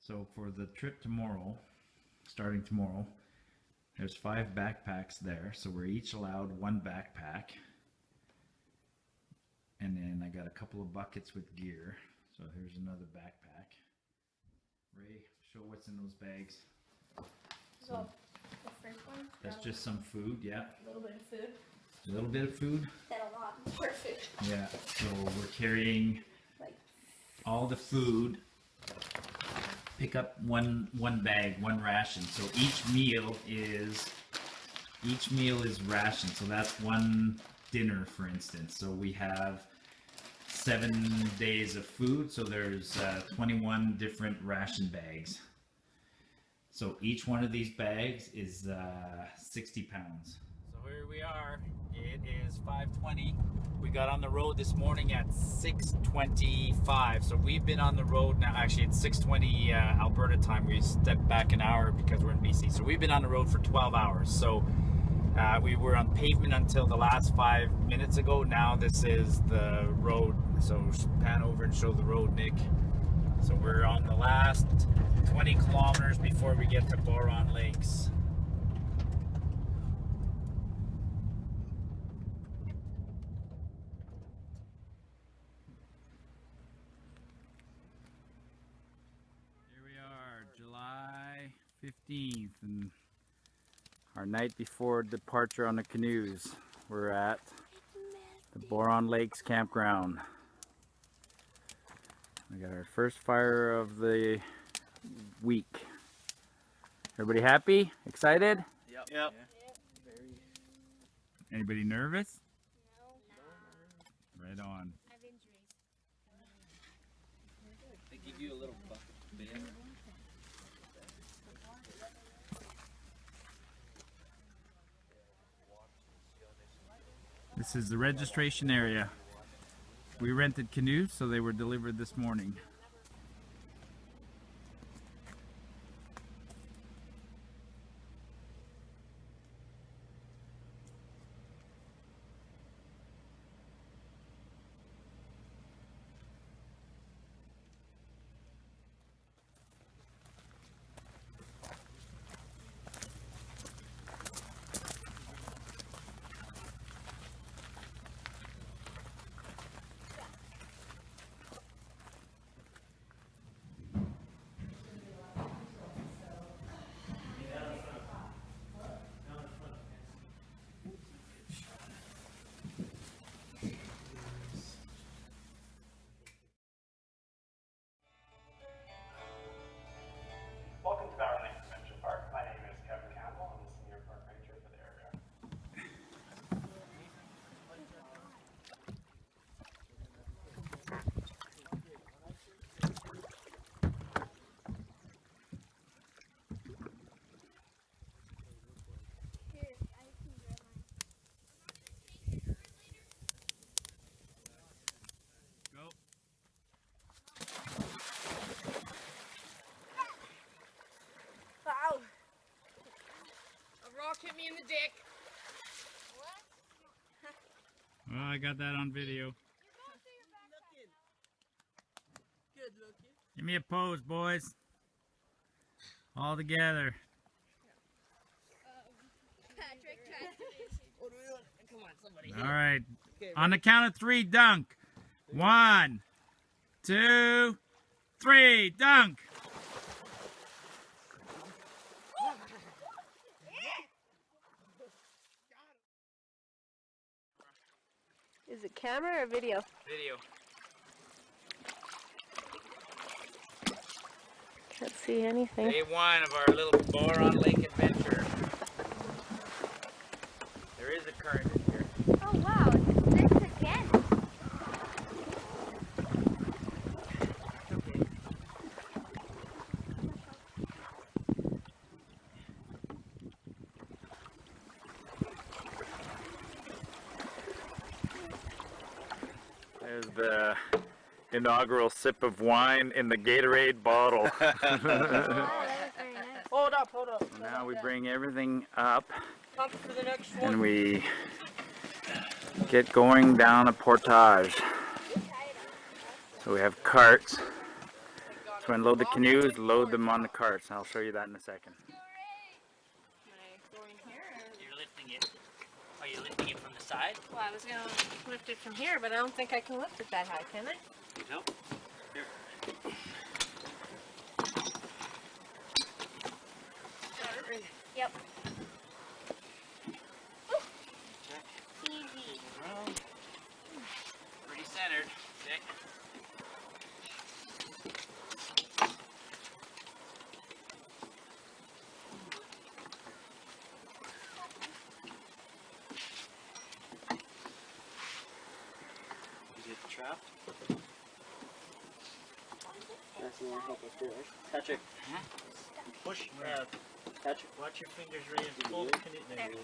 So for the trip tomorrow, starting tomorrow, there's 5 backpacks there. So we're each allowed 1 backpack. And then I got a couple of buckets with gear. So here's another backpack. Ray, show what's in those bags. So the first one. That's just some food, yeah. A little bit of food. A little bit of food. And a lot more food. Yeah, so we're carrying Like all the food. Pick up one bag, 1 ration. So each meal is ration. So that's 1 dinner, for instance. So we have 7 days of food. So there's 21 different ration bags. So each one of these bags is 60 pounds. So here we are. It is 5:20. We got on the road this morning at 6:25. So we've been on the road now. Actually, it's 6:20 Alberta time. We stepped back an hour because we're in BC. So we've been on the road for 12 hours. So we were on pavement until the last 5 minutes ago. Now this is the road. So pan over and show the road, Nick. So we're on the last 20 kilometers before we get to Bowron Lakes. Here we are, July 15th, and our night before departure on the canoes. We're at the Bowron Lakes campground. We got our first fire of the week. Everybody happy? Excited? Yep. Yeah. Anybody nervous? no. Right on. I have injuries. They give you a little bucket bin. This is the registration area. We rented canoes, so they were delivered this morning. Welcome to Bowron Lake Provincial Park. My name is Kevin Campbell. I'm the senior park ranger for the area. Here, I can grab mine. Go. Ow! A rock hit me in the dick. Well, I got that on video. Good looking. Give me a pose, boys. All together. Patrick, What are we doing? Come on, somebody. All right. Okay, On the count of 3, dunk. 1, 2, 3, dunk. Is it camera or video? Video. Can't see anything. Day 1 of our little Bowron Lake adventure. There is a current in here. Oh wow, it's 6 again. There's the inaugural sip of wine in the Gatorade bottle. Oh, that was very nice. Hold up, hold up. Now we bring everything up Pump for the next one. and we get going down a portage. So we have carts So unload the canoes, load them on the carts. I'll show you that in a second. Can I go in here? You're lifting it. Are you lifting it from the side? Well, I was gonna lift it from here, but I don't think I can lift it that high, can I? You know? Here. Yep. Easy. Pretty centered. Okay. Is it trapped? Touch it. Push. Touch it. Watch your fingers, Ray, and pull the canoe. There you go.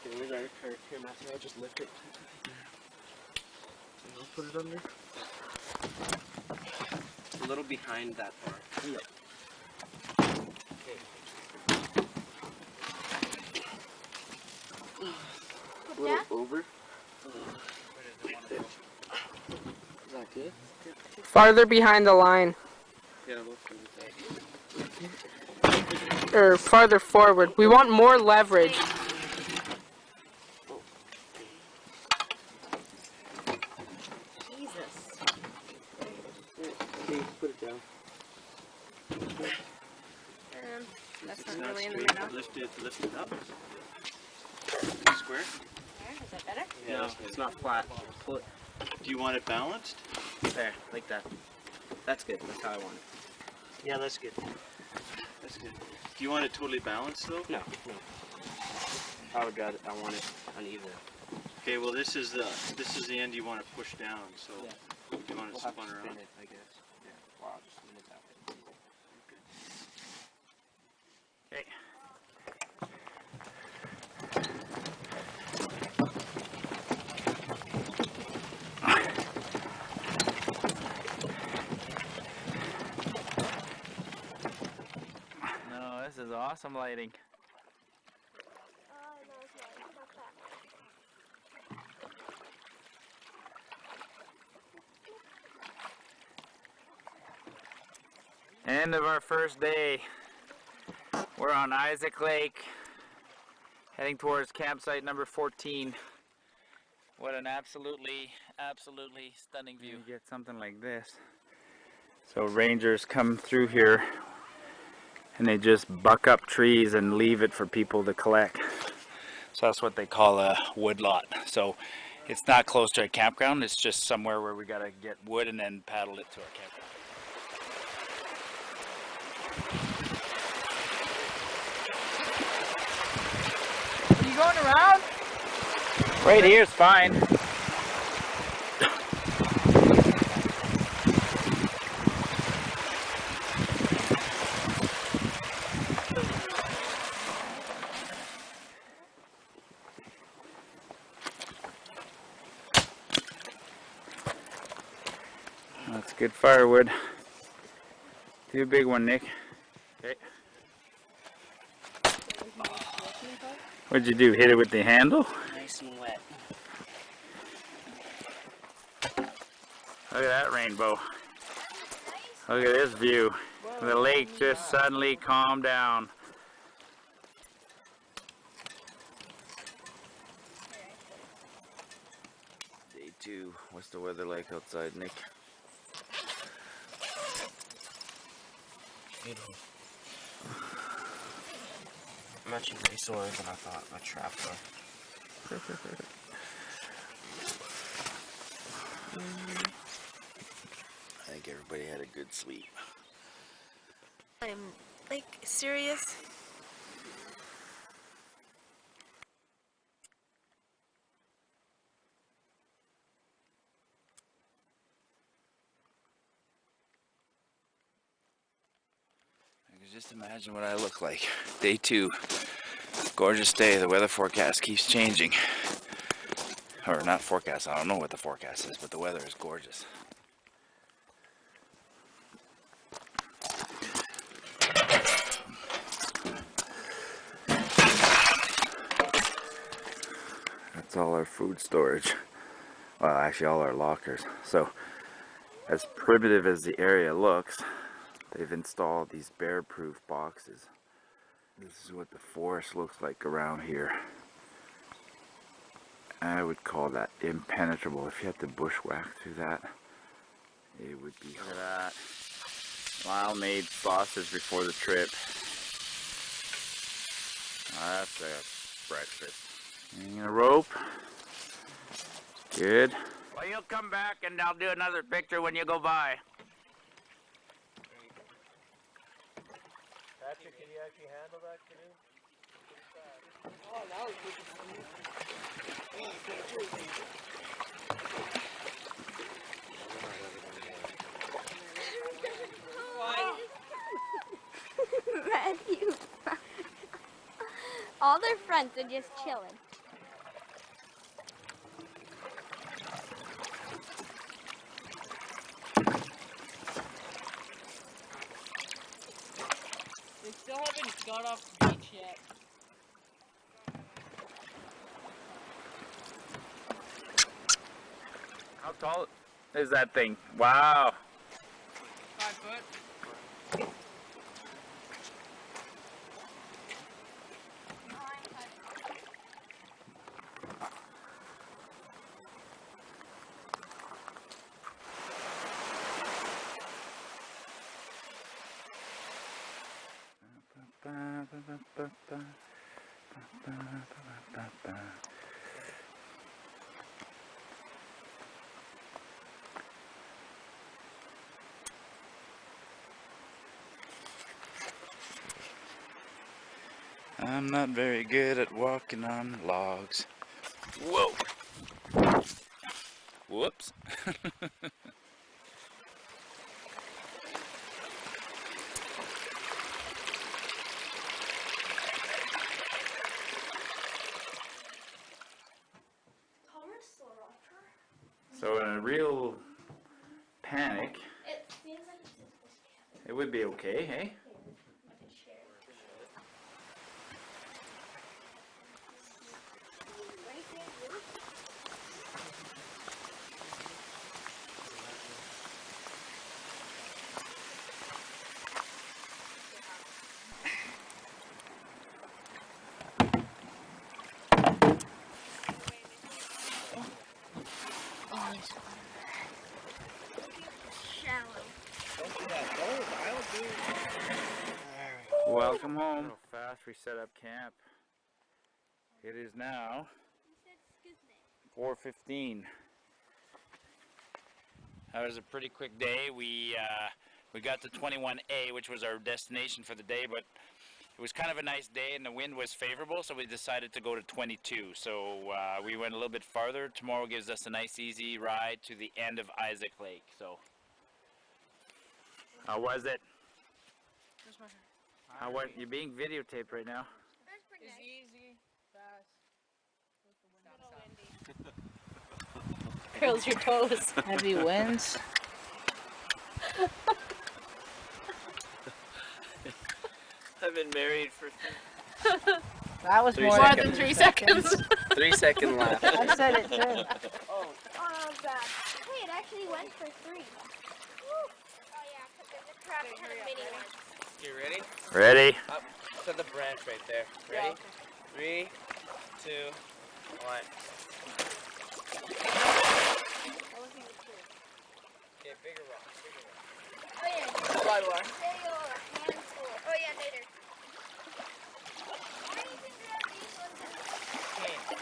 Okay, where's our cart? Here, Mathew, I'll just lift it. And I'll put it under. A little behind that bar. Yep. Okay. A little over. Where does it want to go? Is that good? Farther behind the line. Yeah, we'll see that. Or farther forward. We want more leverage. Jesus. Okay, put it down. That's not really in the middle. Lift it up. Square. There, is that better? No, it's not flat. Pull it. Do you want it balanced? There, like that. That's good. That's how I want it. Yeah, that's good. That's good. Do you want it totally balanced though? No, no. I would rather. I want it uneven. Okay, well this is the end you want to push down, so Yeah. you want it We'll to have spun to around. spin it, I guess. Yeah. Well, I'll just spin it that way. Okay. No, this is awesome lighting. End of our first day. We're on Isaac Lake, heading towards campsite number 14. What an absolutely stunning view. You get something like this. So rangers come through here and they just buck up trees and leave it for people to collect. So that's what they call a wood lot. So it's not close to a campground, it's just somewhere where we gotta get wood and then paddle it to our campground. Are you going around? Right here's fine. That's good firewood. Do a big one, Nick. Okay. What'd you do? Hit it with the handle? Nice and wet. Look at that rainbow. Look at this view. The lake just suddenly calmed down. Day 2. What's the weather like outside, Nick? Beautiful. I'm actually way sore than I thought. My trap though. I think everybody had a good sleep. I'm like serious. Just imagine what I look like. Day 2. Gorgeous day. The weather forecast keeps changing. Or not forecast, I don't know what the forecast is, but the weather is gorgeous. That's all our food storage. Well, actually all our lockers. So As primitive as the area looks, they've installed these bear-proof boxes. This is what the forest looks like around here. I would call that impenetrable. If you had to bushwhack through that, it would be. Look at that. Lyle made sausage before the trip. That's a breakfast. Hanging a rope. Good. Well, you'll come back and I'll do another picture when you go by. Patrick, can you actually handle that canoe? Oh, now we can Mathew. All their friends are just chilling. They still haven't got off the beach yet. How tall is that thing? Wow. 5 foot. I'm not very good at walking on logs. Whoa. Whoops. So in a real panic, it would be okay, hey? Welcome home. How fast we set up camp. It is now 4:15. That was a pretty quick day. We got to 21A, which was our destination for the day, but it was kind of a nice day and the wind was favorable, so we decided to go to 22. So we went a little bit farther. Tomorrow gives us a nice easy ride to the end of Isaac Lake. So how was it? How was you being videotaped right now? It's easy, fast. Curls your toes. Heavy winds. I've been married for That was more than 3 seconds. 3 second laugh. I said it too. Oh, bad. Hey, it actually went for 3. Oh yeah, because there's a crap ton of mini ones. You ready? Ready? Up to the branch right there. Ready? 3, 2, 1. Okay, bigger rock. Oh yeah. Slide bar. There you go, a handful. Oh yeah, later. Why do you think they have these ones? Okay, so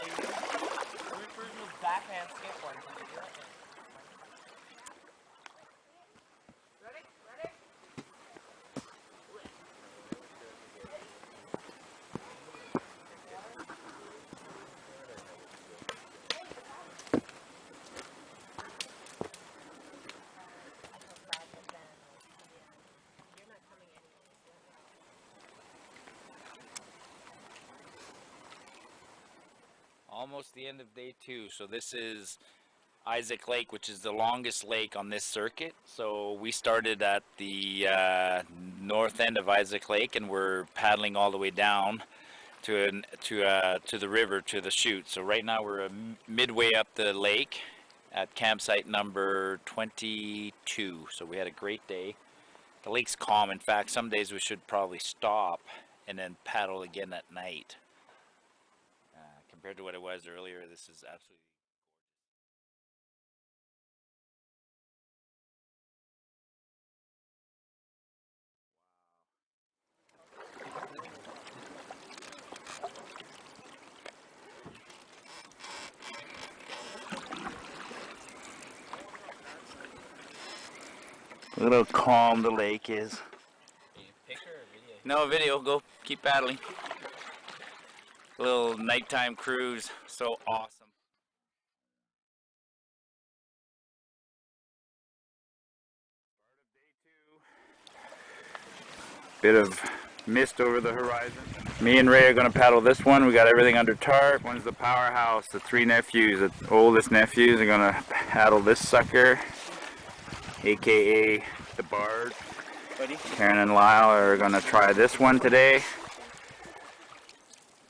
we first move backhand skateboard. Ready? Ready? Almost the end of day 2. So this is Isaac Lake, which is the longest lake on this circuit. So we started at the north end of Isaac Lake and we're paddling all the way down to the river, to the Chute. So right now we're midway up the lake at campsite number 22. So we had a great day. The lake's calm. In fact, some days we should probably stop and then paddle again at night. Compared to what it was earlier, this is absolutely look how calm the lake is. Picture or video? No video, go keep paddling. Little nighttime cruise, so awesome. Bit of mist over the horizon. Me and Ray are gonna paddle this one. We got everything under tarp. One's the powerhouse. The three nephews, the oldest nephews, are gonna paddle this sucker, aka the Bard. Karen and Lyle are gonna try this one today.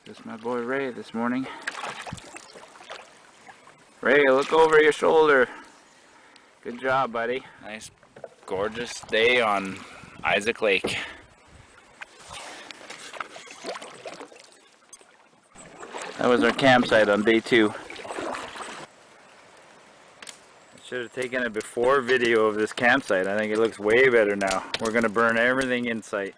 This is my boy Ray this morning. Ray, look over your shoulder. Good job, buddy. Nice, gorgeous day on Isaac Lake. That was our campsite on day 2. I should have taken a before video of this campsite. I think it looks way better now. We're gonna burn everything in sight.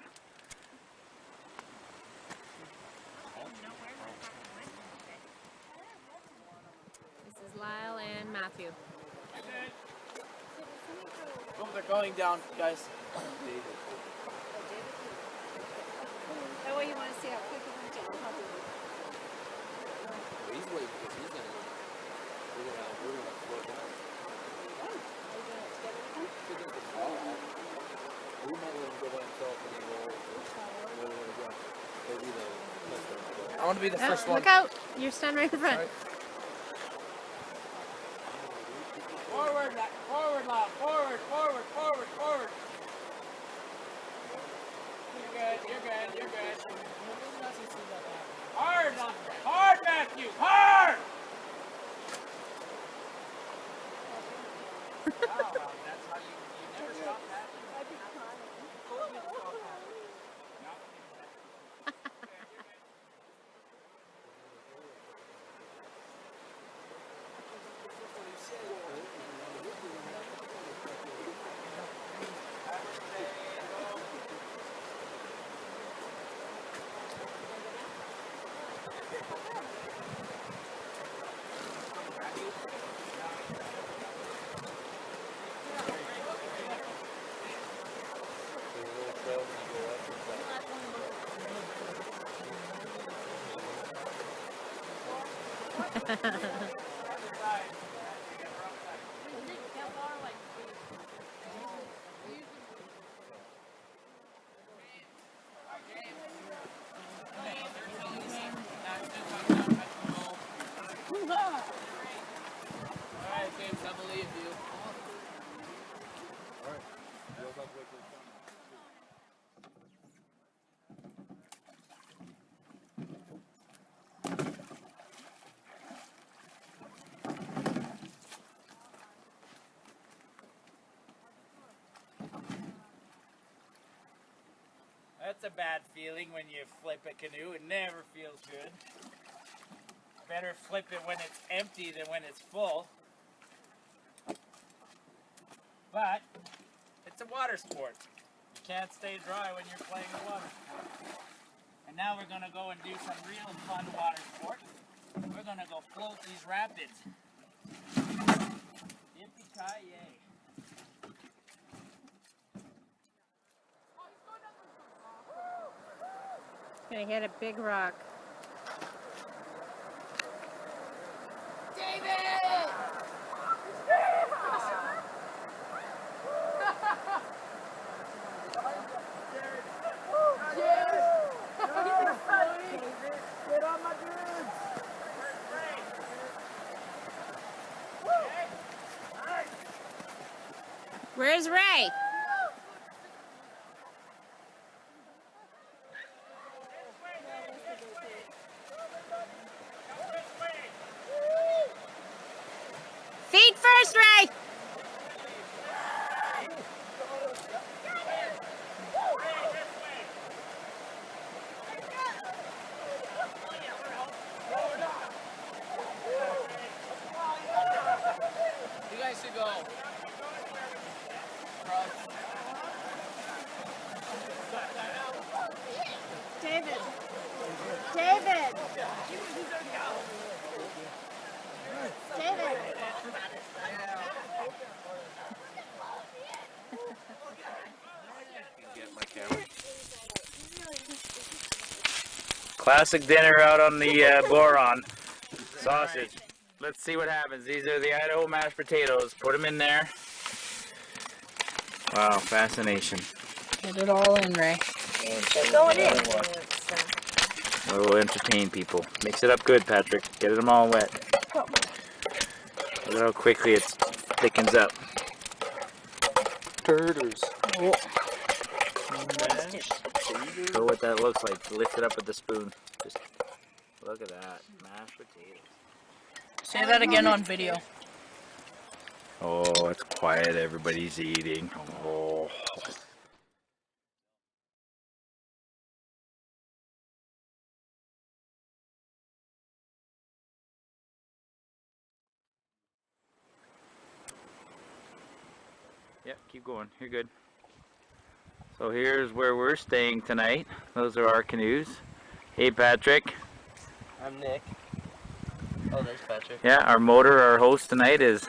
This is Lyle and Mathew. Oh, they're going down, guys. That way you want to see how quick it went down. He's waiting because he's gonna. We're gonna float down. We might let him go by himself and then go. I want to be the first one. Look out! You're standing right in front. Right. Forward, forward, Lyle. Forward, forward, forward, forward. You're good, you're good, you're good. Hard, hard, Mathew, hard! Wow, that's how you never stop that. That's a bad feeling when you flip a canoe. It never feels good. Better flip it when it's empty than when it's full. But it's a water sport. You can't stay dry when you're playing the water sport. And now we're going to go and do some real fun water sport. We're going to go float these rapids. Yippee-ki-yay. Gonna hit a big rock. David! Get on my dudes! Where's Ray? Feet first, Classic dinner out on the Bowron. Sausage. Let's see what happens. These are the Idaho mashed potatoes. Put them in there. Wow, fascination. Get it all in, Ray. They're going in. We'll entertain people. Mix it up good, Patrick. Get them all wet. Look how quickly it thickens up. Birders. Show what that looks like. Lift it up with the spoon. Just look at that. Mashed potatoes. Say that again on video. Oh, it's quiet. Everybody's eating. Oh. Yep, keep going. You're good. So here's where we're staying tonight. Those are our canoes. Hey, Patrick. I'm Nick. Oh, there's Patrick. Yeah, our motor, our host tonight is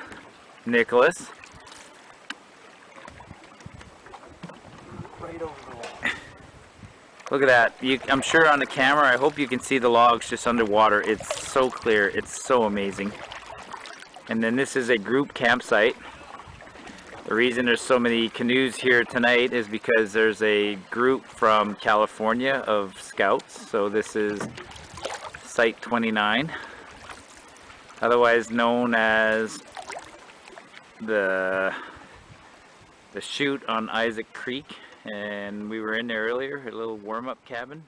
Nicholas. Right over the wall. Look at that. I'm sure on the camera, I hope you can see the logs just underwater. It's so clear. It's so amazing. And then this is a group campsite. The reason there's so many canoes here tonight is because there's a group from California of scouts. So this is Site 29, otherwise known as the Chute on Isaac Creek. And we were in there earlier, a little warm-up cabin.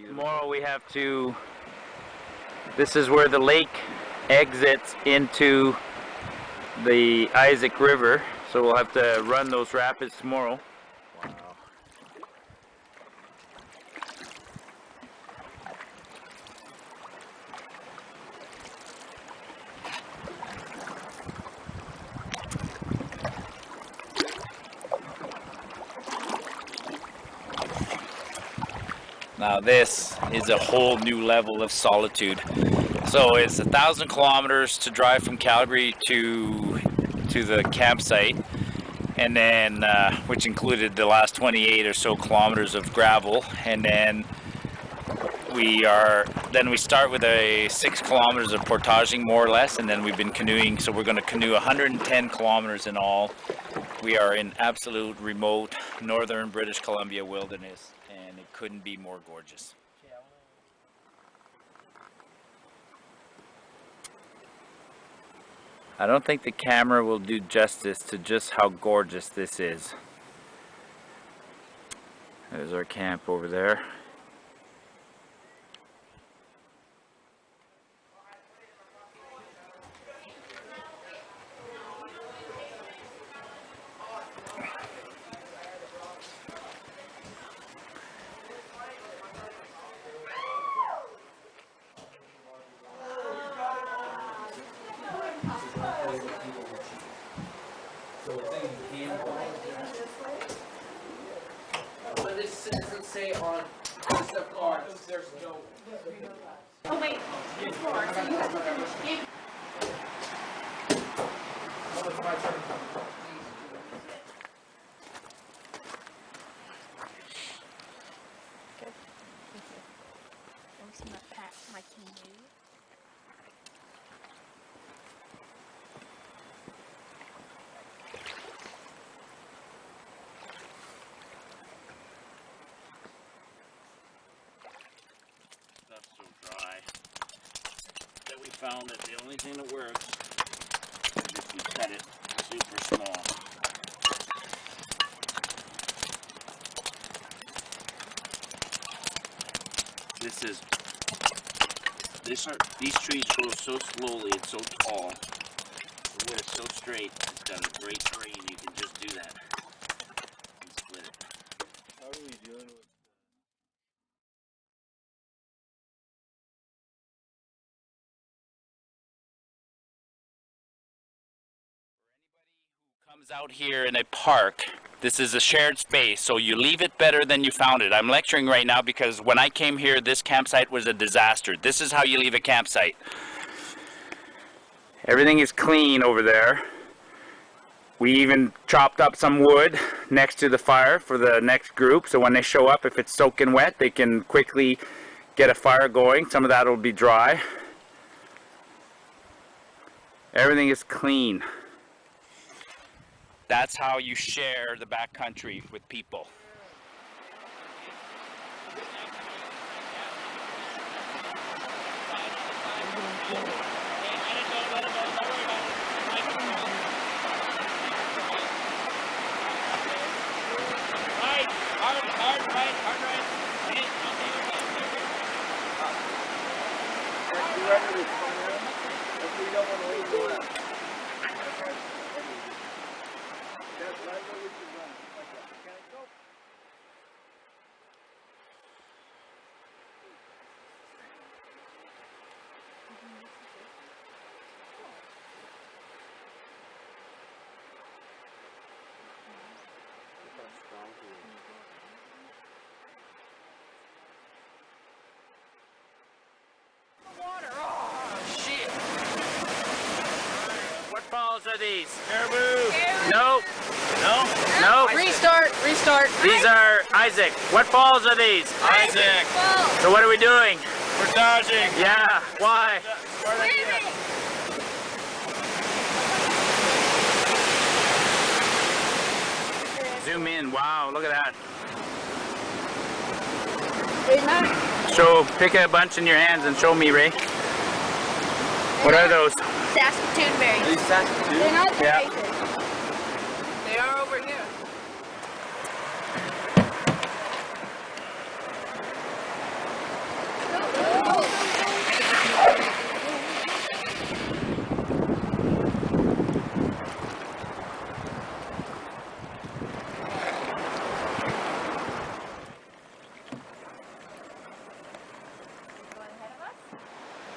Tomorrow we have to, this is where the lake exits into the Isaac River, so we'll have to run those rapids tomorrow. Wow. Now this is a whole new level of solitude. So it's 1,000 kilometers to drive from Calgary to the campsite, and then which included the last 28 or so kilometers of gravel, and then we start with a 6 kilometers of portaging more or less, and then we've been canoeing. So we're going to canoe 110 kilometers in all. We are in absolute remote northern British Columbia wilderness, and it couldn't be more gorgeous. I don't think the camera will do justice to just how gorgeous this is. There's our camp over there. But this doesn't say on the cards. There's no. Oh wait, it's more. So you have to finish. Oh, it's my turn. My canoe. Stuff's so dry that we found that the only thing that works is if we cut it super small. These trees grow so slowly and so tall. The wood is so straight, it's got a great grain. You can just do that and split it. How are we dealing with? Comes out here in a park, this is a shared space, so you leave it better than you found it. I'm lecturing right now because when I came here, this campsite was a disaster. This is how you leave a campsite. Everything is clean over there. We even chopped up some wood next to the fire for the next group, so when they show up, if it's soaking wet, they can quickly get a fire going. Some of that will be dry. Everything is clean. That's how you share the backcountry with people. What falls are these? Cariboo. Nope. No. No. Restart. Restart. These are Isaac. What falls are these? Isaac. So what are we doing? We're dodging. Yeah. Why? Zoom in. Wow. Look at that. Show. Pick a bunch in your hands and show me, Ray. What are those? Saskatoon berries. These Saskatoon? They're not Yeah. berries. They are over here.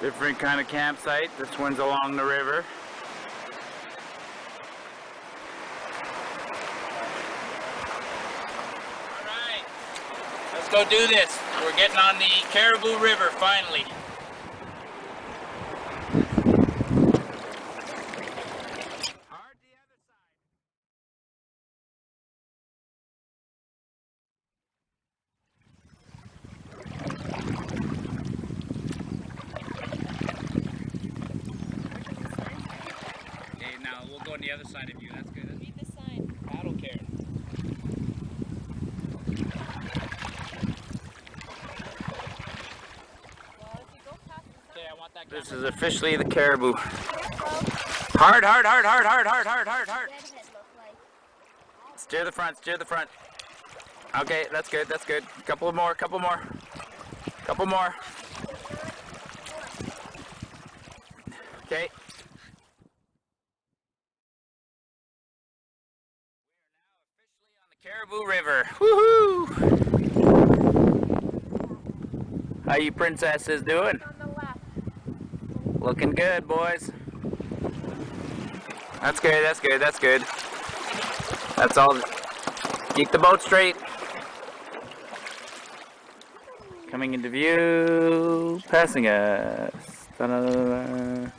Different kind of campsite. This one's along the river. Alright, let's go do this. We're getting on the Cariboo River finally. We'll go on the other side of you. That's good. Read the sign. I don't care. Okay, I want that. This is officially the Cariboo. Hard, hard, hard, hard, hard, hard, hard, hard, hard. Steer the front, steer the front. Okay, that's good, that's good. Couple more, couple more. Couple more. Okay. Cariboo River. Woohoo! How you princesses doing? On the left. Looking good, boys. That's good, that's good, that's good. That's all. Keep the boat straight. Coming into view, passing us. Ta-da-da-da.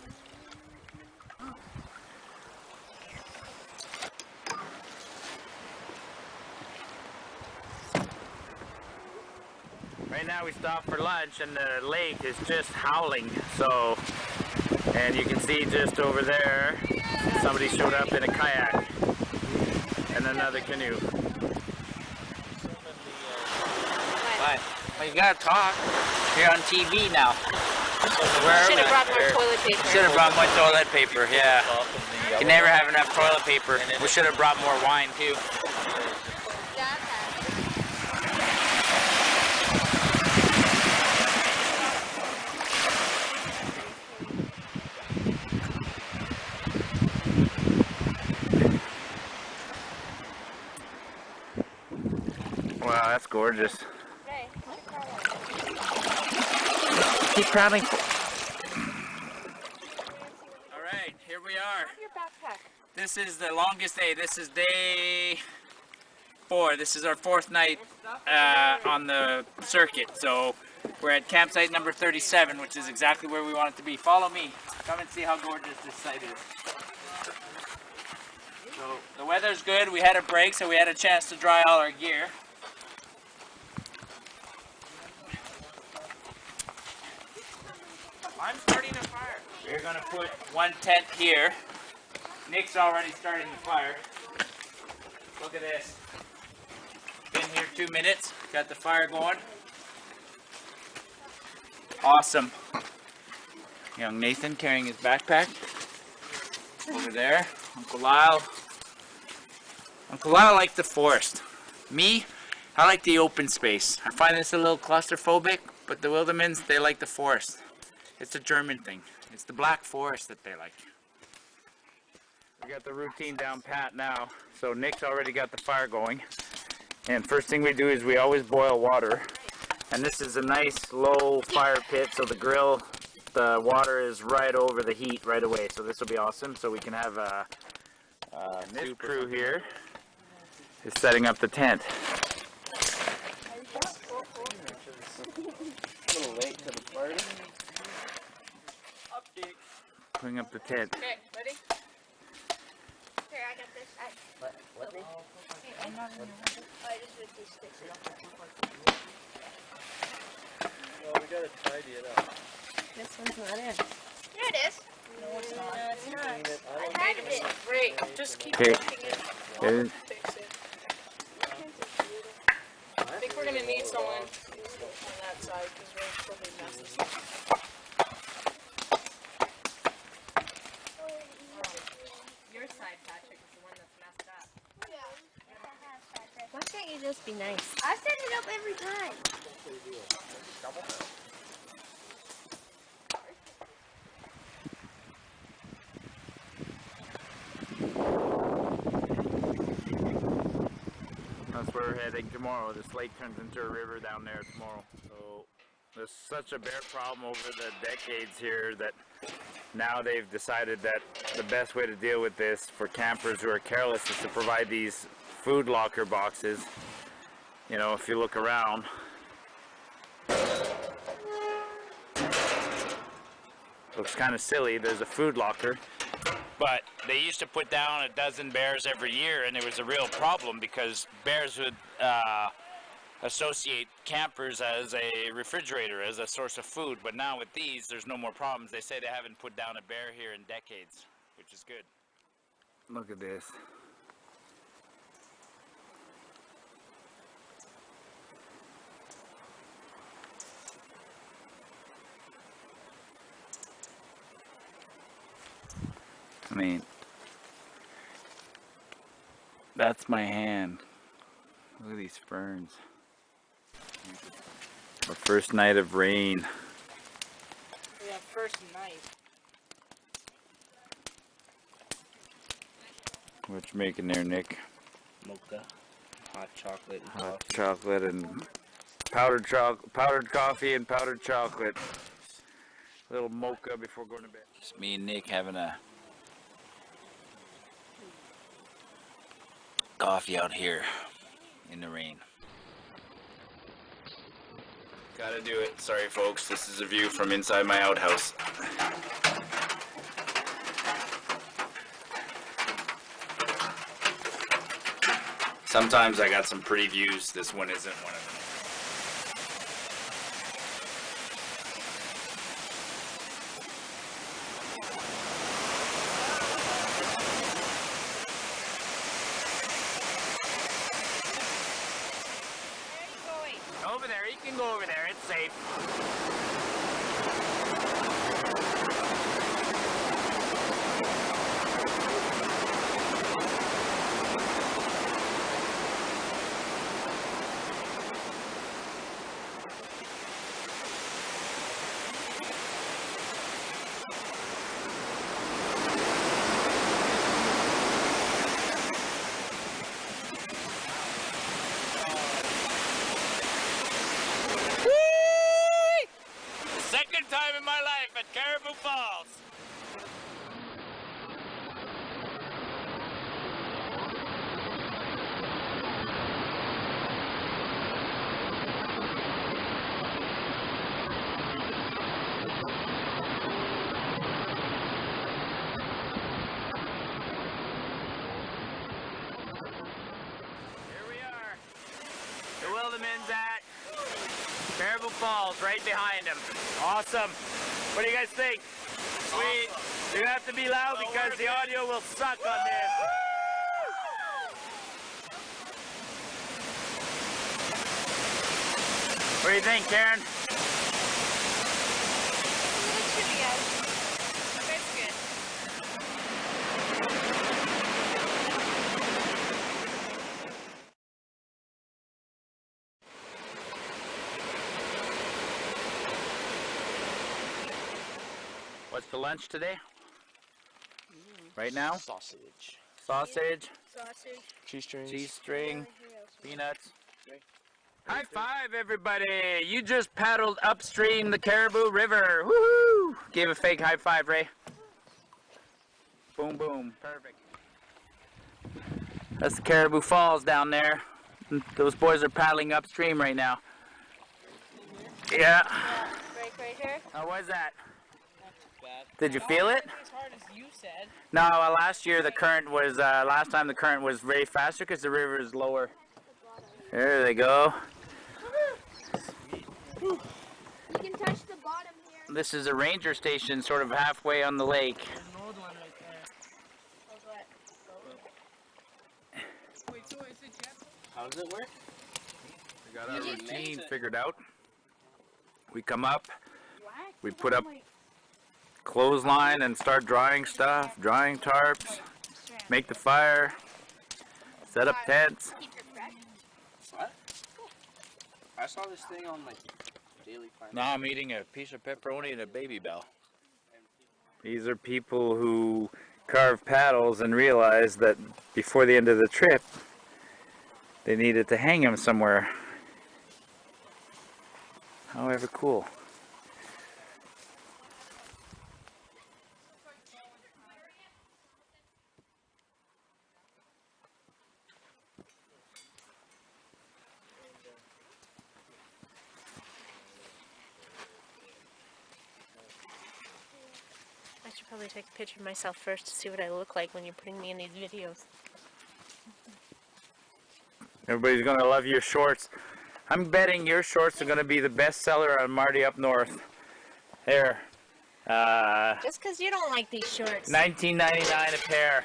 Right now we stopped for lunch and the lake is just howling, so, and you can see just over there, somebody showed up in a kayak and another canoe. What? Well, you gotta talk. You're on TV now. Should have brought more toilet paper. Should have brought more toilet paper, yeah. You can never have enough toilet paper. We should have brought more wine too. Wow, that's gorgeous. Hey, Keep paddling. Alright, here we are. your backpack. This is the longest day. This is day 4. This is our 4th night on the circuit. So we're at campsite number 37, which is exactly where we want it to be. Follow me. Come and see how gorgeous this site is. So the weather's good. We had a break, so we had a chance to dry all our gear. I'm starting a fire. We're gonna put one tent here. Nick's already starting the fire. Look at this. Been here 2 minutes. Got the fire going. Awesome. Young Nathan carrying his backpack. Over there. Uncle Lyle. Uncle Lyle likes the forest. Me, I like the open space. I find this a little claustrophobic, but the Wildemans, they like the forest. It's a German thing. It's the Black Forest that they like. We got the routine down pat now. So Nick's already got the fire going. And first thing we do is we always boil water. And this is a nice low fire pit, so the grill, the water is right over the heat right away. So this will be awesome. So we can have this crew here is setting up the tent. Putting up the tent. Okay, ready? Here, I got this. What? I'm not in the water. I just ripped these sticks. Well, we gotta tidy it up. This one's not in. Here it is. No, it's not. It's not. I had it. Wait, just keep Okay. looking in. I'll fix it. I think we're gonna need someone on that side because we're probably messes. Your side, Patrick, is the one that's messed up. Why can't you just be nice? I set it up every time. That's where we're heading tomorrow. This lake turns into a river down there tomorrow. So there's such a bear problem over the decades here that now they've decided that the best way to deal with this for campers who are careless is to provide these food locker boxes. You know, if you look around, looks kind of silly. There's a food locker. But they used to put down a dozen bears every year, and it was a real problem because bears would associate campers as a refrigerator, as a source of food. But now with these, there's no more problems. They say they haven't put down a bear here in decades, which is good. Look at this. I mean, that's my hand. Look at these ferns. Our first night of rain. Yeah, first night. What you making there, Nick? Mocha, hot chocolate, and Hot chocolate and powdered coffee and powdered chocolate. A little mocha before going to bed. Just me and Nick having a coffee out here in the rain. Gotta do it. Sorry folks, this is a view from inside my outhouse. Sometimes I got some pretty views. This one isn't one of them. Over there, you can go over there, it's safe. Second time in my life at Cariboo Falls. Here we are. The Wildemans at Cariboo Falls right behind him. Awesome. What do you guys think? Sweet. You have to be loud because the audio will suck on this. What do you think, Karen? What's for lunch today? Right now? Sausage. Sausage, Sausage. Cheese strings. cheese string, peanuts. High five, everybody! You just paddled upstream the Cariboo River. Woohoo! Gave a fake high five, Ray. Boom, boom. Perfect. That's the Cariboo Falls down there. Those boys are paddling upstream right now. Yeah. Right here. How was that? Bad. Did you feel it? As hard as you said. No, last year the current was, last time the current was way faster because the river is lower. There they go. You can touch the bottom here. This is a ranger station sort of halfway on the lake. There's an old one right there. Wait, so is it jet? How does it work? We got our routine figured out. We come up, we put up clothesline and start drying stuff, drying tarps, make the fire, set up tents. What? I saw this thing on like Daily Planet. Now I'm eating a piece of pepperoni and a Baby Bell. These are people who carve paddles and realized that before the end of the trip they needed to hang them somewhere. However cool. I should probably take a picture of myself first to see what I look like when you're putting me in these videos. Everybody's gonna love your shorts. I'm betting your shorts are gonna be the best seller on Marty up north. There. Just because you don't like these shorts. $19.99 a pair.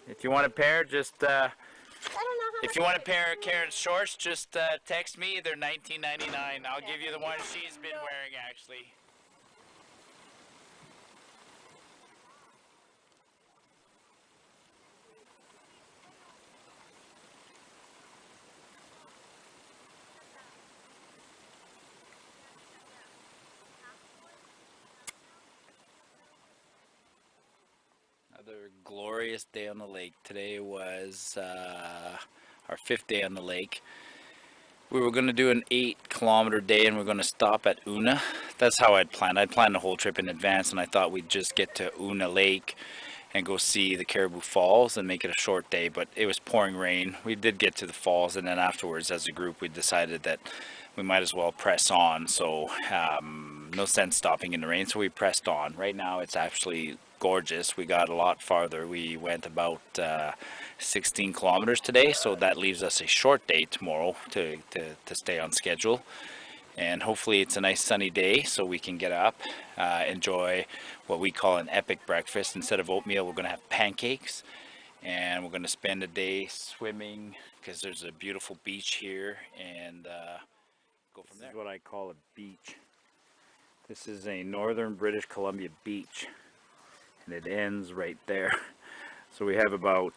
If you want a pair, just I don't know how if you want a pair of Karen's shorts, just text me. They're $19.99. I'll give you the one she's been wearing actually. Another glorious day on the lake. Today was our 5th day on the lake. We were going to do an 8-kilometer day and we're going to stop at Unna. That's how I'd planned. I'd planned the whole trip in advance and I thought we'd just get to Unna Lake and go see the Cariboo Falls and make it a short day, but it was pouring rain. We did get to the falls and then afterwards as a group we decided that we might as well press on. So no sense stopping in the rain, so we pressed on. Right now it's actually gorgeous. We got a lot farther. We went about 16 kilometers today, so that leaves us a short day tomorrow to stay on schedule. And hopefully it's a nice sunny day so we can get up, enjoy what we call an epic breakfast. Instead of oatmeal, we're going to have pancakes, and we're going to spend a day swimming because there's a beautiful beach here, and go from there. This is what I call a beach. This is a northern British Columbia beach, and it ends right there. So we have about,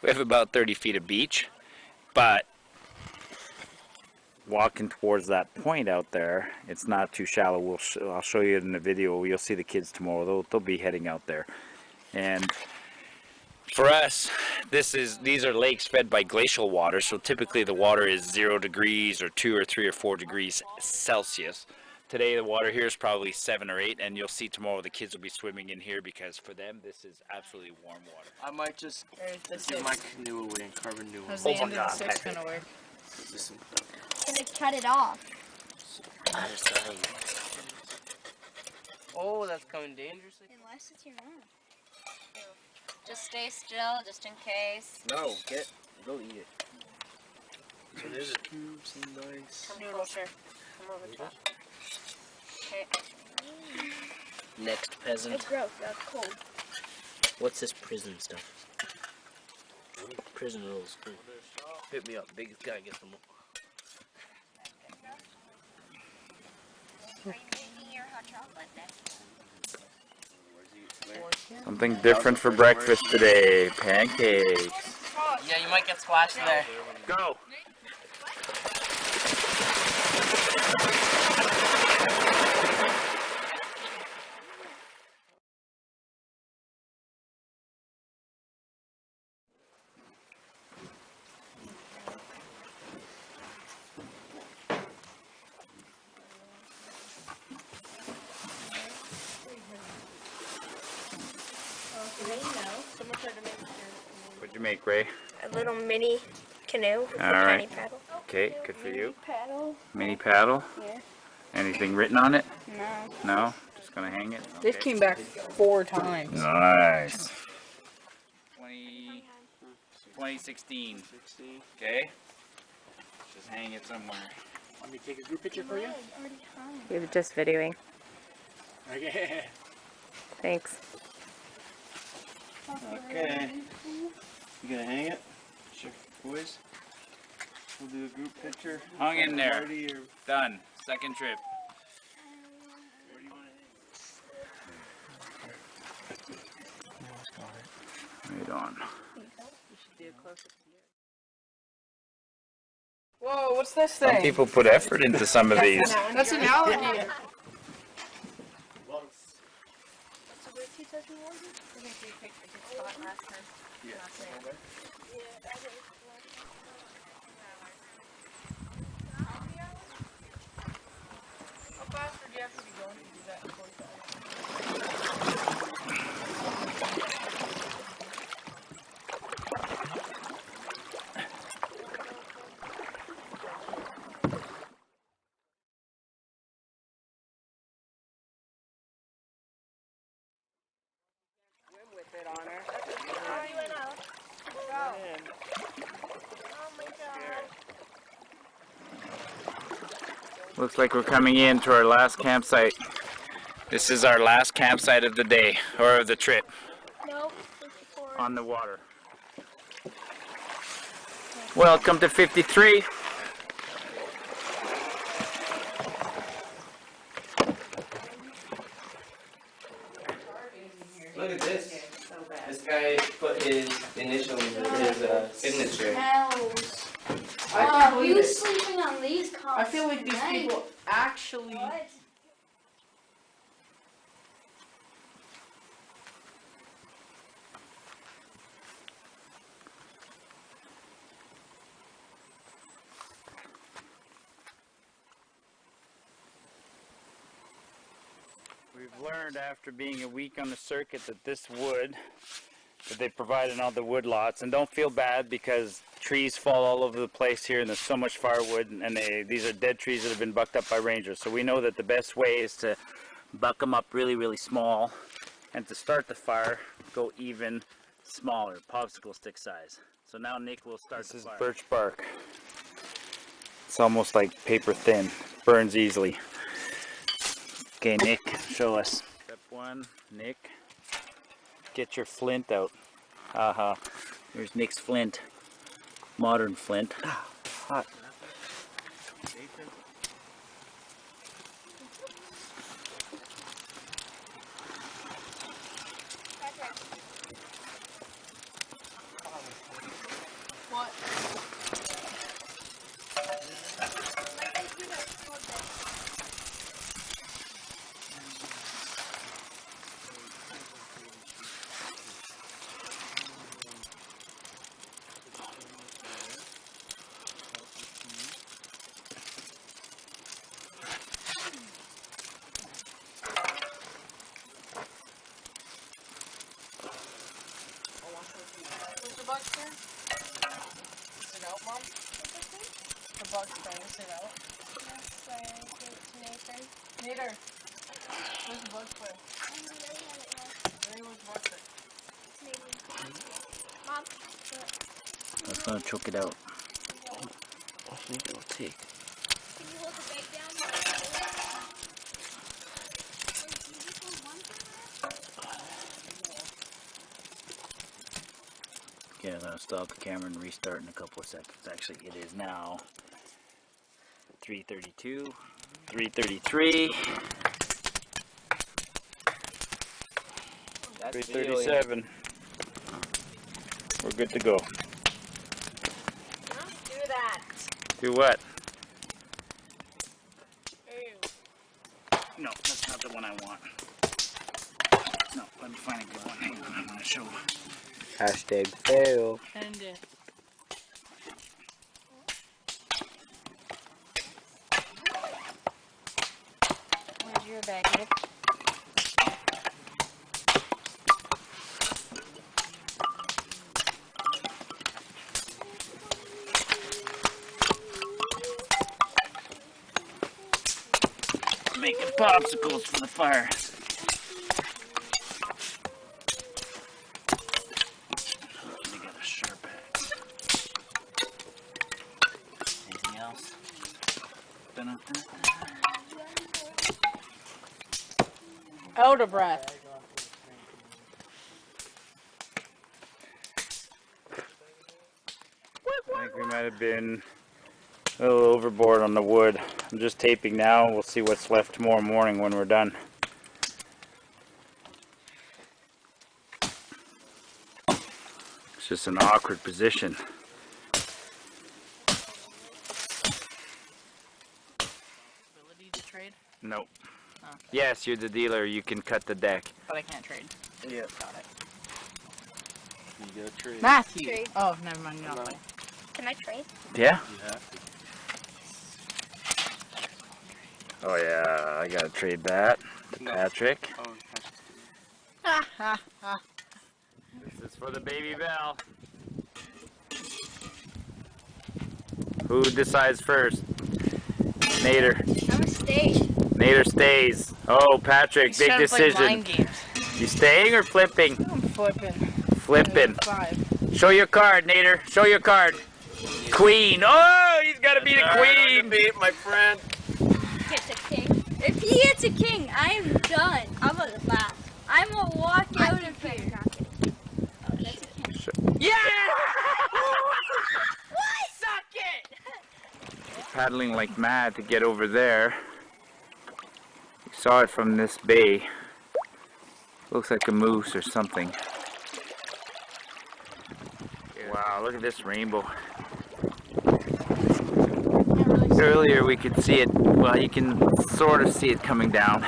we have about 30 feet of beach, but walking towards that point out there, it's not too shallow. I'll show you in the video. You'll see the kids tomorrow. They'll be heading out there. And for us, these are lakes fed by glacial water, so typically the water is 0 degrees or 2 or 3 or 4 degrees Celsius. Today the water here is probably 7 or 8, and you'll see tomorrow the kids will be swimming in here because for them this is absolutely warm water. I might just give my canoe away and carve a new one. How's the end of the 6 gonna work? Gonna cut it off. Oh, that's coming dangerously. Unless it's your own. Just stay still, just in case. No, go eat it. So there's a cubes and nice. Come closer. Come over top. Okay. Next peasant. It's gross. That's cold. What's this prison stuff? Prison rules. Cool. Hit me up. Biggest guy gets them. Are you making your hot chocolate next? Something different for breakfast today. Pancakes. Yeah, you might get splashed there. Go. What'd you make, Ray? A little mini canoe with All a right. tiny paddle. Okay, good for you. Paddle? Mini paddle? Yeah. Anything written on it? No. No? Just gonna hang it? This Okay. came back 4 times. Nice. 2016. Okay? Just hang it somewhere. Want me to take a group picture for you? We were just videoing. Okay. Thanks. Okay. You gonna hang it? Sure, boys. We'll do a group picture. Hung in there. Party or Done. Second trip. where do you want to hang? Right on. Whoa, what's this Some thing? people put effort into some of these. That's an alligator. How fast would you have to be going to do that in 45? With it on her. Looks like we're coming in to our last campsite. This is our last campsite of the day, or of the trip, Nope. on the water. Welcome to 53. Look at this. This guy put his initials, his signature. Smells. I You sleeping on these cots? I feel like these people actually. What? We've learned after being a week on the circuit that this wood that they provide in all the wood lots, and don't feel bad because trees fall all over the place here and there's so much firewood, and these are dead trees that have been bucked up by rangers. So we know that the best way is to buck them up really, really small, and to start the fire, go even smaller, popsicle stick size. So now Nick will start the fire. This is birch bark. It's almost like paper thin, burns easily. Okay, Nick, show us. Step one, Nick. Get your flint out. Haha. There's Nick's flint. Modern flint. Hot. What? What's the bug's turn? Is it out, Mom? The bug's turn. Is it out? Nader. Where's the bug's turn? Where's the bug's turn? Mom. That's gonna choke it out. I think it'll take. Can you hold the bag down? Okay, I'm gonna stop the camera and restart in a couple of seconds. Actually, it is now 3:32, 3:33, 3:37. We're good to go. Do that. Do what? Ew. No, that's not the one I want. No, let me find a good one. Hang on, I'm gonna show. Hashtag fail. And it. Where's your bag, Nick? Making popsicles for the fire. They got a sharp axe. Anything else? Out of breath. I think we might have been a little overboard on the wood. I'm just taping now. We'll see what's left tomorrow morning when we're done. It's just an awkward position. Ability to trade? Nope. Okay. Yes, you're the dealer. You can cut the deck. But I can't trade. Yeah. Got it. You gotta trade. Mathew. Trade. Oh, never mind. You're No. not playing. Can I trade? Yeah? You have to. Oh yeah, I gotta trade that to No. Patrick. Oh, Ha ha ha. This is for the baby bell. Who decides first? Nader. I'm gonna stay. Nader stays. Oh, Patrick, big decision. Mind games. You staying or flipping? I'm flipping. Flipping. 5. Show your card, Nader. Show your card. Queen. Oh, he's got to be the queen. Beat my friend. Hits a king. If he hits a king, I'm done. I'm gonna laugh. I'm gonna walk out of here. Oh, that's a king. Yeah! What? Suck it! Paddling like mad to get over there. You saw it from this bay. Looks like a moose or something. Wow, look at this rainbow. Earlier we could see it, well, you can sort of see it coming down.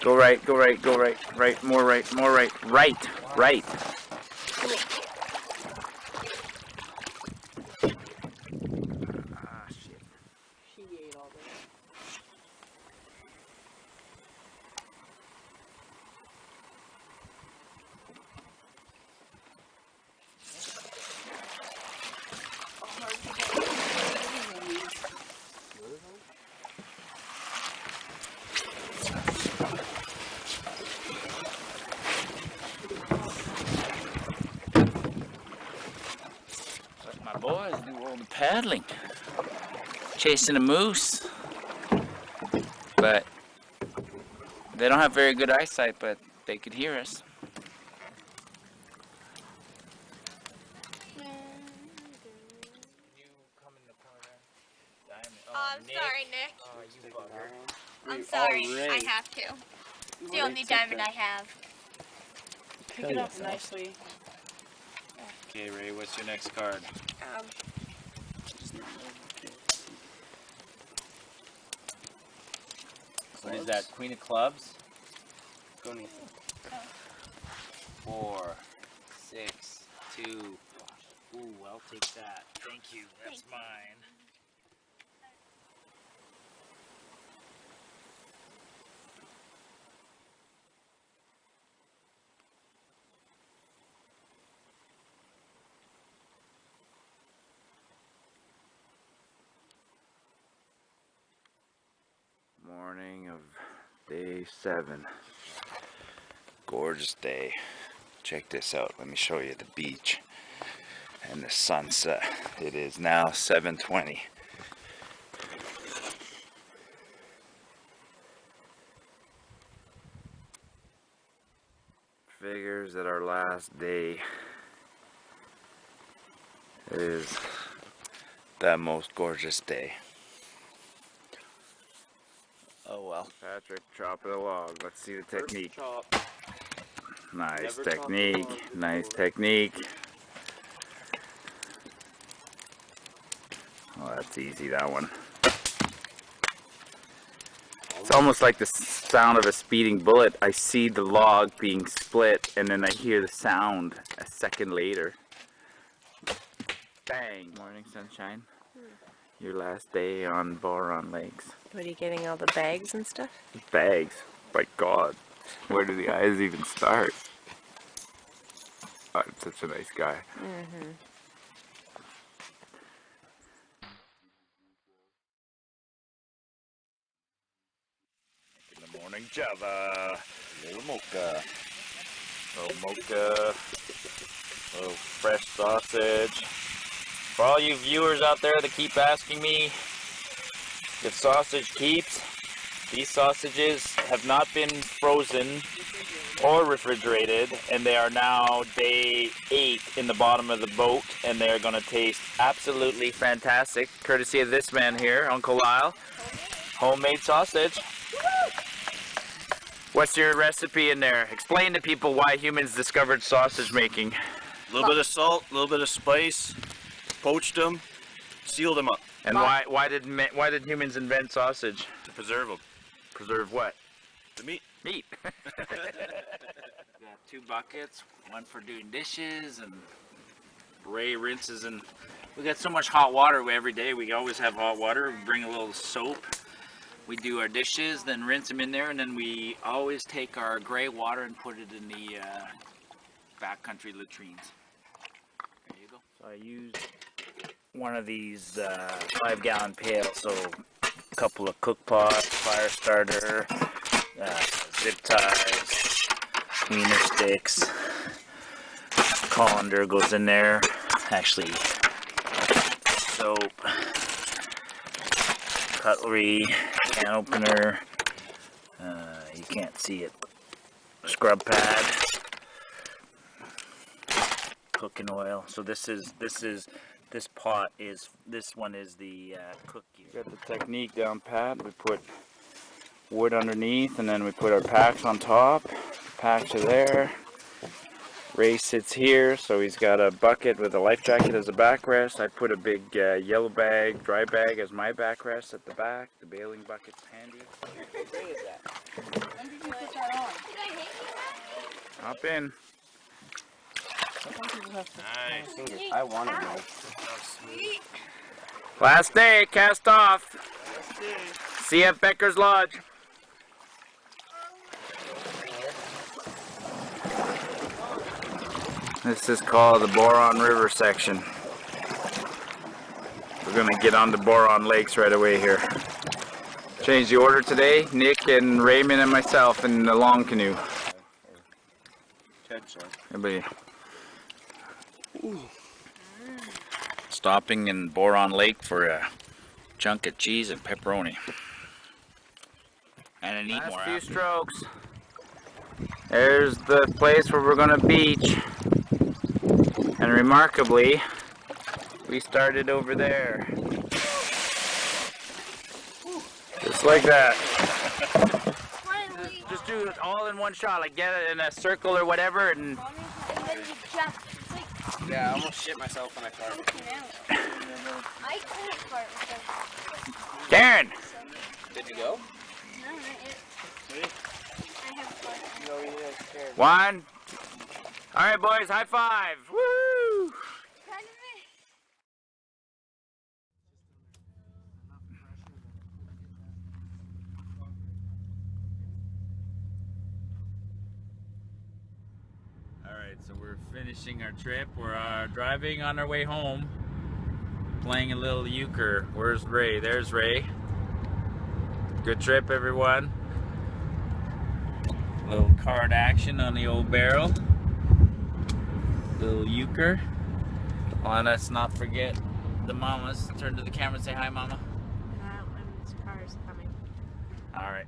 Go right, go right, go right, right, more right, more right, right, right. Ah, shit. She ate all this. Let my boys do all the paddling. Chasing a moose. But they don't have very good eyesight, but they could hear us. I'm sorry, Nick. Oh, you bugger. I'm sorry. Ray. I have to. It's the only diamond I have. Pick it up nicely. Okay, Ray, what's your next card? What is that? Queen of clubs? Go Nathan. 4, 6, 2. Ooh, I'll take that. Thank you. That's mine. of day 7. Gorgeous day. Check this out. Let me show you the beach and the sunset. It is now 7:20. Figures that our last day is the most gorgeous day. Oh well. Patrick chopping a log. Let's see the technique. Nice technique. Nice technique. Oh, that's easy, that one. It's almost like the sound of a speeding bullet. I see the log being split and then I hear the sound a second later. Bang! Morning sunshine. Your last day on Bowron Lakes. What are you getting, all the bags and stuff? Bags? My God. Where do the eyes even start? Oh, I'm such a nice guy. Mm-hmm. In the morning java. Little mocha. Little mocha. Little fresh sausage. For all you viewers out there that keep asking me if sausage keeps, these sausages have not been frozen or refrigerated, and they are now day 8 in the bottom of the boat, and they're going to taste absolutely fantastic, courtesy of this man here, Uncle Lyle. Homemade sausage. What's your recipe in there? Explain to people why humans discovered sausage making. A little bit of salt, a little bit of spice, poached them, sealed them up. And why did humans invent sausage? To preserve them. Preserve what? The meat. Meat. Got 2 buckets, one for doing dishes, and Ray rinses, and we got so much hot water every day. We always have hot water. We bring a little soap. We do our dishes, then rinse them in there, and then we always take our gray water and put it in the backcountry latrines. There you go. So I used one of these 5-gallon pails, so a couple of cook pots, fire starter, zip ties, wiener sticks, colander goes in there, actually soap, cutlery, can opener, you can't see it, scrub pad, cooking oil. So this one is the cookie. Got the technique down pat. We put wood underneath and then we put our packs on top. Packs are there. Ray sits here, so he's got a bucket with a life jacket as a backrest. I put a big yellow bag, dry bag as my backrest at the back. The bailing bucket's handy. What day is that? When did you put that on? Hop in. Nice. I wanted to. Last day, cast off. CF Becker's Lodge. This is called the Bowron River section. We're going to get on to Bowron Lakes right away here. Change the order today. Nick and Raymond and myself in the long canoe. Everybody. Stopping in Bowron Lake for a chunk of cheese and pepperoni. And I need more. Last few strokes. There's the place where we're going to beach. And remarkably, we started over there. Just like that. Just do it all in one shot, like get it in a circle or whatever, and Yeah, I almost shit myself when I farted. I couldn't fart with Karen! Did you go? No, not yet. I have farted. No, you didn't care. 1. Alright boys, high five! Woo! Alright, so we're finishing our trip. We're driving on our way home, playing a little euchre. Where's Ray? There's Ray. Good trip, everyone. Little card action on the old barrel. Little euchre. Oh, let's not forget the mamas. Turn to the camera and say hi, mama. And his car's coming. All right.